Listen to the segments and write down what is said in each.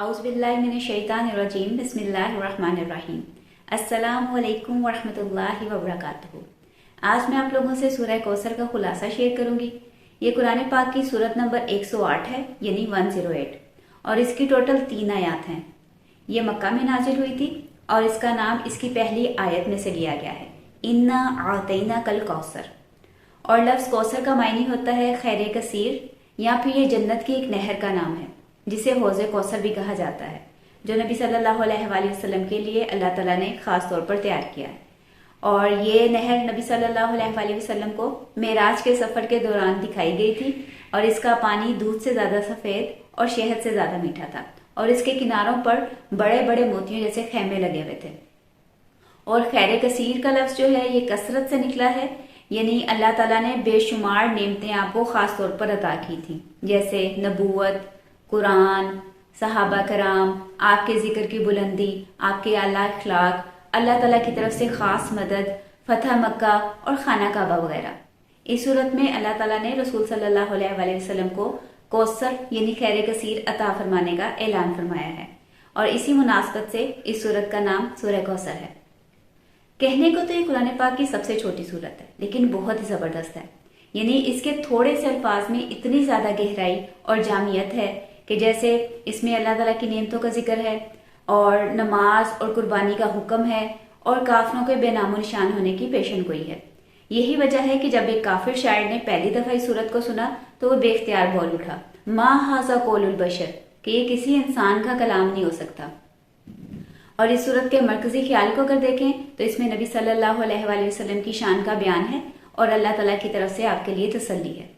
औज़ुबिल्लाहिमिनश्शैतानिर्रजीम बिस्मिल्लाहिर्रहमानिर्रहीम। अस्सलामुअलैकुम वरहमतुल्लाहि वबरकातुहू। आज मैं आप लोगों से सूरह कौसर का खुलासा शेयर करूंगी। ये कुरान पाक की सूरत नंबर 108 है, यानी 108, और इसकी टोटल 3 आयत हैं। ये मक्का में नाजिल हुई थी और इसका नाम इसकी पहली आयत में से लिया गया है, इन्ना आतैना कल कौसर। और लफ्ज़ कौसर का मायने होता है खैर कसीर, या फिर ये जन्नत की एक नहर का नाम है जिसे हौज़े कौसर भी कहा जाता है, जो नबी सल्लल्लाहु अलैहि वसल्लम के लिए अल्लाह ताला ने ख़ास तौर पर तैयार किया है। और ये नहर नबी सल्लल्लाहु अलैहि वसल्लम को मेराज के सफ़र के दौरान दिखाई गई थी, और इसका पानी दूध से ज़्यादा सफ़ेद और शहद से ज़्यादा मीठा था, और इसके किनारों पर बड़े बड़े मोतियों जैसे खैमे लगे हुए थे। और खैर कसीर का लफ्ज़ जो है ये कसरत से निकला है, यानी अल्लाह ताला ने बेशुमार नेमतें आपको ख़ास तौर पर अता की थी, जैसे नबूवत, कुरान, सहाबा कराम, आपके जिक्र की बुलंदी, आपके आला अखलाक, अल्लाह ताला की तरफ से ख़ास मदद, फतह मक्का और खाना काबा वगैरह। इस सूरत में अल्लाह ताला ने रसूल सल्लल्लाहु अलैहि वसल्लम को कौसर यानी खैर कसीर अता फरमाने का ऐलान फरमाया है, और इसी मुनासबत से इस सूरत का नाम सूरह कौसर है। कहने को तो ये कुरान पाक की सबसे छोटी सूरत है, लेकिन बहुत ही ज़बरदस्त है। यानी इसके थोड़े से अल्फाज में इतनी ज़्यादा गहराई और जामियत है कि जैसे इसमें अल्लाह ताला की नेमतों का जिक्र है, और नमाज और कुर्बानी का हुक्म है, और काफिरों के बेनामो निशान होने की पेशन गोई है। यही वजह है कि जब एक काफिर शायर ने पहली दफा इस सूरत को सुना तो वो बेख्तियार बोल उठा, मा हाजा कौलुल बशर, कि ये किसी इंसान का कलाम नहीं हो सकता। और इस सूरत के मरकजी ख्याल को अगर देखें तो इसमें नबी सल्लल्लाहु अलैहि वसल्लम की शान का बयान है और अल्लाह ताला की तरफ से आपके लिए तसल्ली है।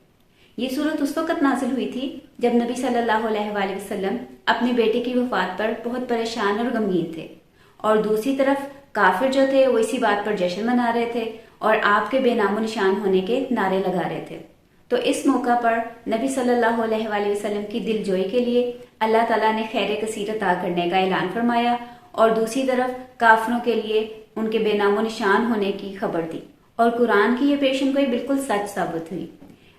ये सूरत उस वक्त नाजिल हुई थी जब नबी सल्लल्लाहु अलैहि वसल्लम अपनी बेटे की वफात पर बहुत परेशान और गमगीन थे, और दूसरी तरफ काफिर जो थे वो इसी बात पर जश्न मना रहे थे और आपके बेनामो निशान होने के नारे लगा रहे थे। तो इस मौका पर नबी सल्लल्लाहु अलैहि वसल्लम की दिलजोई के लिए अल्लाह ताला ने खैर कसीर अता करने का ऐलान फरमाया, और दूसरी तरफ काफिरों के लिए उनके बेनामो निशान होने की खबर दी, और कुरान की ये पेशन गोई बिल्कुल सच साबित हुई।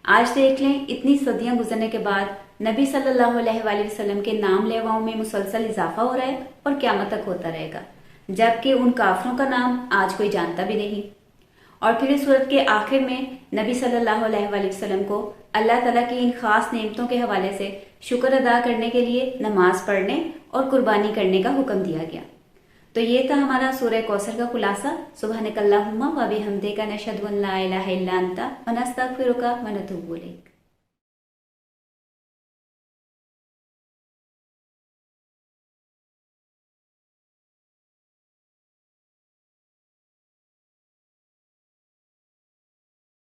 आज देख लें, इतनी सदियां गुजरने के बाद नबी सल्लल्लाहु अलैहि वसल्लम के नाम लेवाओं में मुसलसल इजाफा हो रहा है और क़यामत तक होता रहेगा, जबकि उन काफिरों का नाम आज कोई जानता भी नहीं। और फिर इस सूरत के आखिर में नबी सल्लल्लाहु अलैहि वसल्लम को अल्लाह ताला की इन खास नेमतों के हवाले से शुक्र अदा करने के लिए नमाज पढ़ने और कुर्बानी करने का हुक्म दिया गया। तो ये था हमारा सूरह कौसर का खुलासा। सुब्हानकल्लाहुम्मा व बिहम्दिका नशहदु अन ला इलाहा इल्ला अंता व नस्तगफिरुका व नतूबु इलैक।